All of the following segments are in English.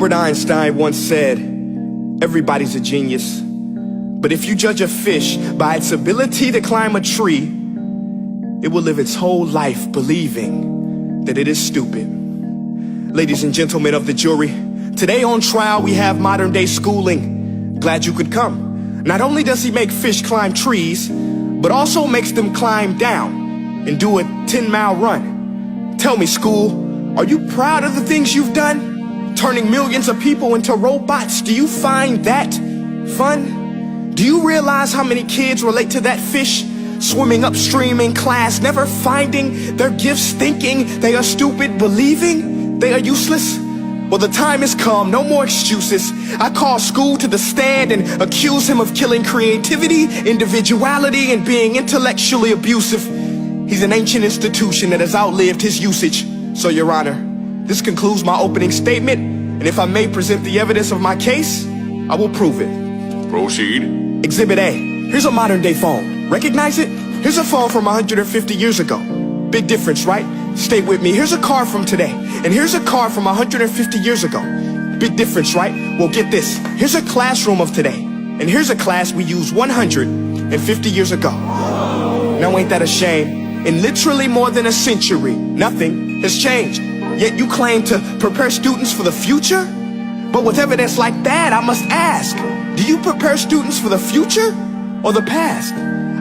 Albert Einstein once said, everybody's a genius. But if you judge a fish by its ability to climb a tree, it will live its whole life believing that it is stupid. Ladies and gentlemen of the jury, today on trial we have modern day schooling. Glad you could come. Not only does he make fish climb trees, but also makes them climb down and do a 10-mile run. Tell me, school, are you proud of the things you've done? Turning millions of people into robots, do you find that fun? Do you realize how many kids relate to that fish? Swimming upstream in class, never finding their gifts, thinking they are stupid, believing they are useless? Well, the time has come, no more excuses. I call school to the stand and accuse him of killing creativity, individuality, and being intellectually abusive. He's an ancient institution that has outlived his usage. So, Your Honor, this concludes my opening statement, and if I may present the evidence of my case, I will prove it. Proceed. Exhibit A. Here's a modern day phone. Recognize it? Here's a phone from 150 years ago. Big difference, right? Stay with me. Here's a car from today, and here's a car from 150 years ago. Big difference, right? Well, get this. Here's a classroom of today, and here's a class we used 150 years ago. Now ain't that a shame? In literally more than a century, nothing has changed. Yet you claim to prepare students for the future? But with evidence like that, I must ask, do you prepare students for the future or the past?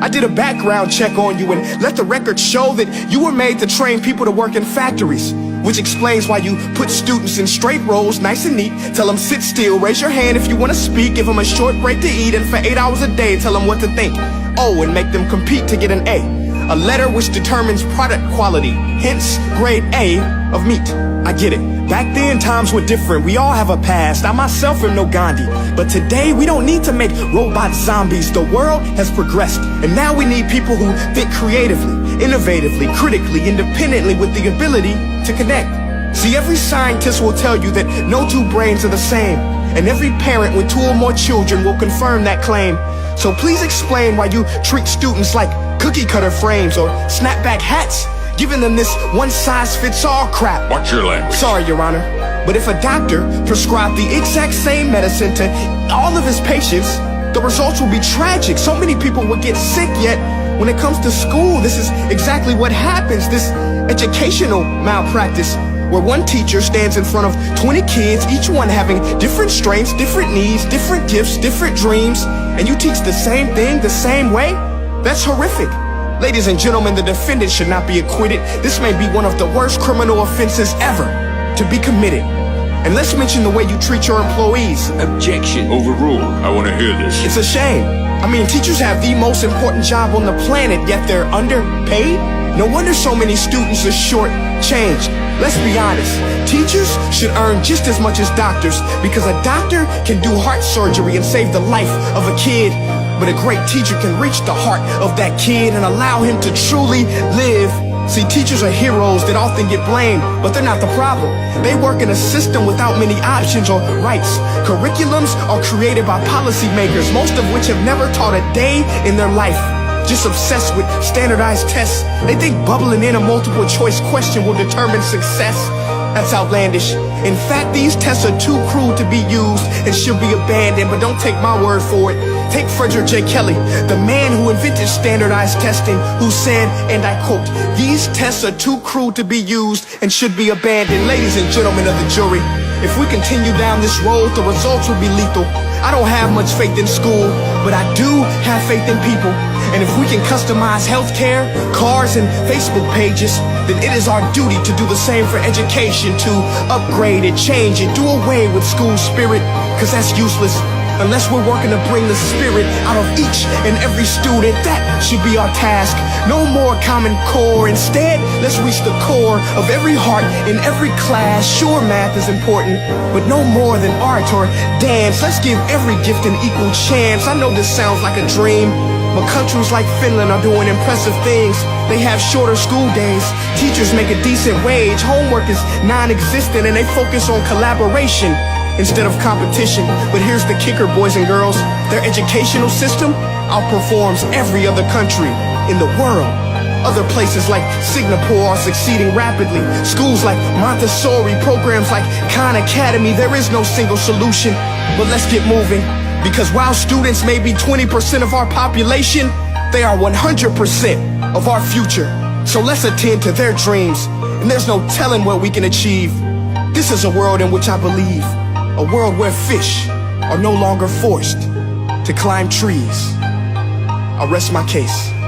I did a background check on you and let the record show that you were made to train people to work in factories, which explains why you put students in straight rows, nice and neat, tell them sit still, raise your hand if you want to speak, give them a short break to eat, and for 8 hours a day tell them what to think. Oh, and make them compete to get an A letter which determines product quality, hence grade A of meat. I get it. Back then, times were different. We all have a past. I myself am no Gandhi. But today, we don't need to make robot zombies. The world has progressed. And now we need people who think creatively, innovatively, critically, independently, with the ability to connect. See, every scientist will tell you that no two brains are the same. And every parent with 2 or more children will confirm that claim. So please explain why you treat students like cookie cutter frames or snapback hats, giving them this one-size-fits-all crap. Watch your language. Sorry, Your Honor, but if a doctor prescribed the exact same medicine to all of his patients, the results will be tragic. So many people will get sick, yet when it comes to school, this is exactly what happens. This educational malpractice, where one teacher stands in front of 20 kids, each one having different strengths, different needs, different gifts, different dreams, and you teach the same thing the same way? That's horrific. Ladies and gentlemen, the defendant should not be acquitted. This may be one of the worst criminal offenses ever to be committed. And let's mention the way you treat your employees. Objection. Overruled. I want to hear this. It's a shame. I mean, teachers have the most important job on the planet, yet they're underpaid? No wonder so many students are short-changed. Let's be honest, teachers should earn just as much as doctors, because a doctor can do heart surgery and save the life of a kid, but a great teacher can reach the heart of that kid and allow him to truly live. See, teachers are heroes that often get blamed, but they're not the problem. They work in a system without many options or rights. Curriculums are created by policymakers, most of which have never taught a day in their life. Just obsessed with standardized tests. They think bubbling in a multiple choice question will determine success. That's outlandish. In fact, these tests are too cruel to be used and should be abandoned, but don't take my word for it. Take Frederick J. Kelly, the man who invented standardized testing, who said, and I quote, "These tests are too cruel to be used and should be abandoned." Ladies and gentlemen of the jury, if we continue down this road, the results will be lethal. I don't have much faith in school, but I do have faith in people. And if we can customize healthcare, cars, and Facebook pages, then it is our duty to do the same for education, to upgrade it, change it, do away with school spirit, because that's useless. Unless we're working to bring the spirit out of each and every student, that should be our task. No more Common Core. Instead, let's reach the core of every heart in every class. Sure, math is important, but no more than art or dance. Let's give every gift an equal chance. I know this sounds like a dream, but countries like Finland are doing impressive things. They have shorter school days, teachers make a decent wage, homework is non-existent, and they focus on collaboration instead of competition. But here's the kicker, boys and girls. Their educational system outperforms every other country in the world. Other places like Singapore are succeeding rapidly. Schools like Montessori, programs like Khan Academy. There is no single solution, but let's get moving. Because while students may be 20% of our population, they are 100% of our future. So let's attend to their dreams, and there's no telling what we can achieve. This is a world in which I believe, a world where fish are no longer forced to climb trees. I'll rest my case.